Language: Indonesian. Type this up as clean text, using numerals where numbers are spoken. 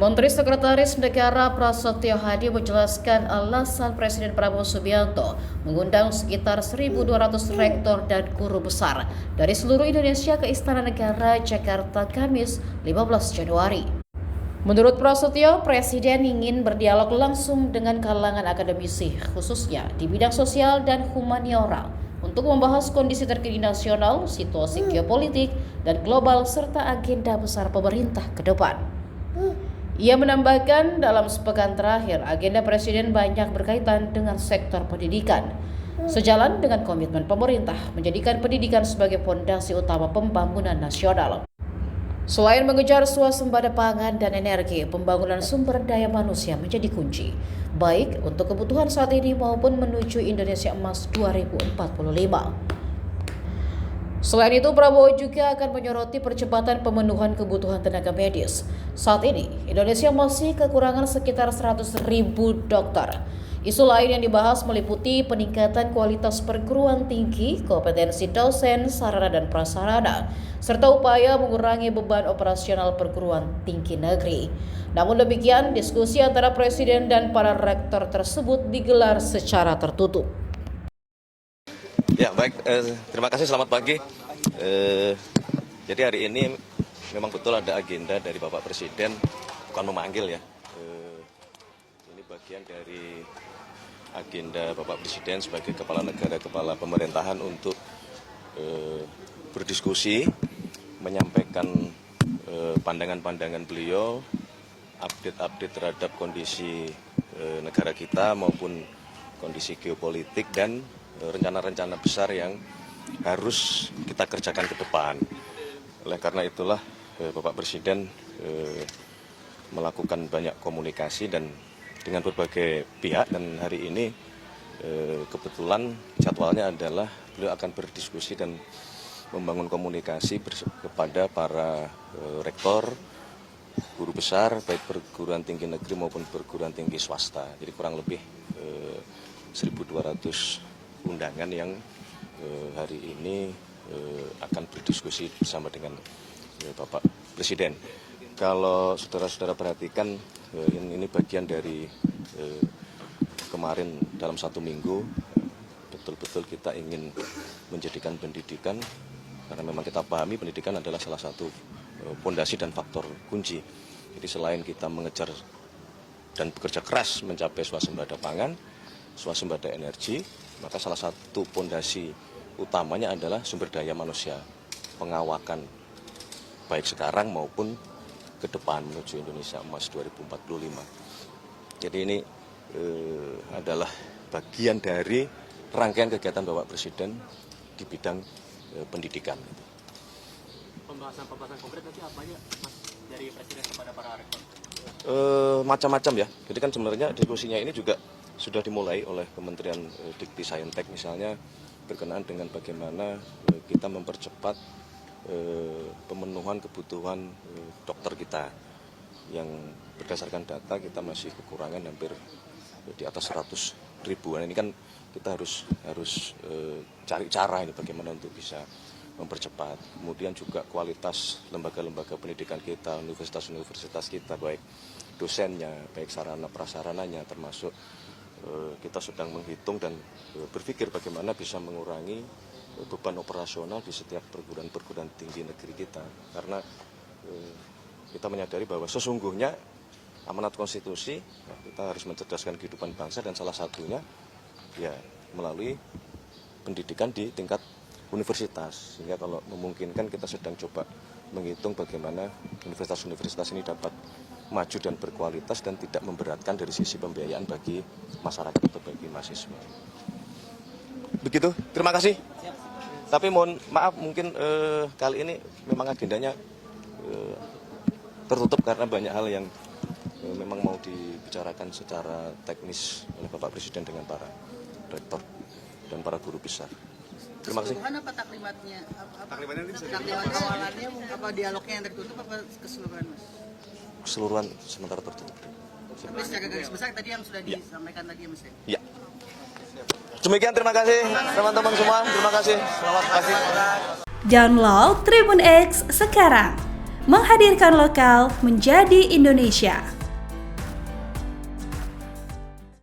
Menteri Sekretaris Negara Prasetyo Hadi menjelaskan alasan Presiden Prabowo Subianto mengundang sekitar 1.200 rektor dan guru besar dari seluruh Indonesia ke Istana Negara Jakarta Kamis 15 Januari. Menurut Prasetyo, Presiden ingin berdialog langsung dengan kalangan akademisi, khususnya di bidang sosial dan humaniora, untuk membahas kondisi terkini nasional, situasi geopolitik, dan global, serta agenda besar pemerintah ke depan. Ia menambahkan dalam sepekan terakhir, agenda Presiden banyak berkaitan dengan sektor pendidikan, sejalan dengan komitmen pemerintah menjadikan pendidikan sebagai fondasi utama pembangunan nasional. Selain mengejar swasembada pangan dan energi, pembangunan sumber daya manusia menjadi kunci, baik untuk kebutuhan saat ini maupun menuju Indonesia Emas 2045. Selain itu, Prabowo juga akan menyoroti percepatan pemenuhan kebutuhan tenaga medis. Saat ini, Indonesia masih kekurangan sekitar 100.000 dokter. Isu lain yang dibahas meliputi peningkatan kualitas perguruan tinggi, kompetensi dosen, sarana dan prasarana, serta upaya mengurangi beban operasional perguruan tinggi negeri. Namun demikian, diskusi antara Presiden dan para rektor tersebut digelar secara tertutup. Ya baik, terima kasih, selamat pagi. Jadi hari ini memang betul ada agenda dari Bapak Presiden, bukan memanggil ya. Ini bagian dari agenda Bapak Presiden sebagai Kepala Negara, Kepala Pemerintahan untuk berdiskusi, menyampaikan pandangan-pandangan beliau, update-update terhadap kondisi negara kita maupun kondisi geopolitik dan rencana-rencana besar yang harus kita kerjakan ke depan. Oleh karena itulah Bapak Presiden melakukan banyak komunikasi dan dengan berbagai pihak, dan hari ini kebetulan jadwalnya adalah beliau akan berdiskusi dan membangun komunikasi kepada para rektor, guru besar, baik perguruan tinggi negeri maupun perguruan tinggi swasta. Jadi kurang lebih 1.200 undangan yang hari ini akan berdiskusi bersama dengan Bapak Presiden. Kalau saudara-saudara perhatikan, ini bagian dari kemarin dalam 1 minggu, betul-betul kita ingin menjadikan pendidikan, karena memang kita pahami pendidikan adalah salah satu fondasi dan faktor kunci. Jadi selain kita mengejar dan bekerja keras mencapai swasembada pangan, swasembada energi, maka salah satu fondasi utamanya adalah sumber daya manusia, pengawakan baik sekarang maupun ke depan menuju Indonesia Emas 2045. Jadi ini adalah bagian dari rangkaian kegiatan Bapak Presiden di bidang pendidikan. Pembahasan konkret nanti apa aja, Mas, dari Presiden kepada para rektor? Macam-macam ya. Jadi kan sebenarnya diskusinya ini juga sudah dimulai oleh Kementerian Dikti Saintek misalnya, berkenaan dengan bagaimana kita mempercepat pemenuhan kebutuhan dokter kita, yang berdasarkan data kita masih kekurangan hampir di atas 100.000. Ini kan kita harus cari cara ini bagaimana untuk bisa mempercepat. Kemudian juga kualitas lembaga-lembaga pendidikan kita, universitas-universitas kita, baik dosennya, baik sarana prasarananya, termasuk kita sedang menghitung dan berpikir bagaimana bisa mengurangi beban operasional di setiap perguruan tinggi negeri kita. Karena kita menyadari bahwa sesungguhnya amanat konstitusi, kita harus mencerdaskan kehidupan bangsa, dan salah satunya ya melalui pendidikan di tingkat universitas. Sehingga kalau memungkinkan kita sedang coba menghitung bagaimana universitas-universitas ini dapat maju dan berkualitas dan tidak memberatkan dari sisi pembiayaan bagi masyarakat atau bagi mahasiswa. Begitu, terima kasih. Tapi mohon maaf, mungkin kali ini memang agendanya tertutup karena banyak hal yang memang mau dibicarakan secara teknis oleh Bapak Presiden dengan para rektor dan para guru besar. Terima kasih. Keseluruhan apa taklimatnya? Taklimatnya ini bisa Taklimatnya apa dialognya yang tertutup apa keseluruhan, Mas? Keseluruhan sementara tertutup. Tapi secara garis besar tadi yang sudah disampaikan tadi ya, Mas? Ya. Demikian, terima kasih teman-teman semua. Terima kasih. Selamat pagi. Download Tribun X sekarang. Menghadirkan lokal menjadi Indonesia.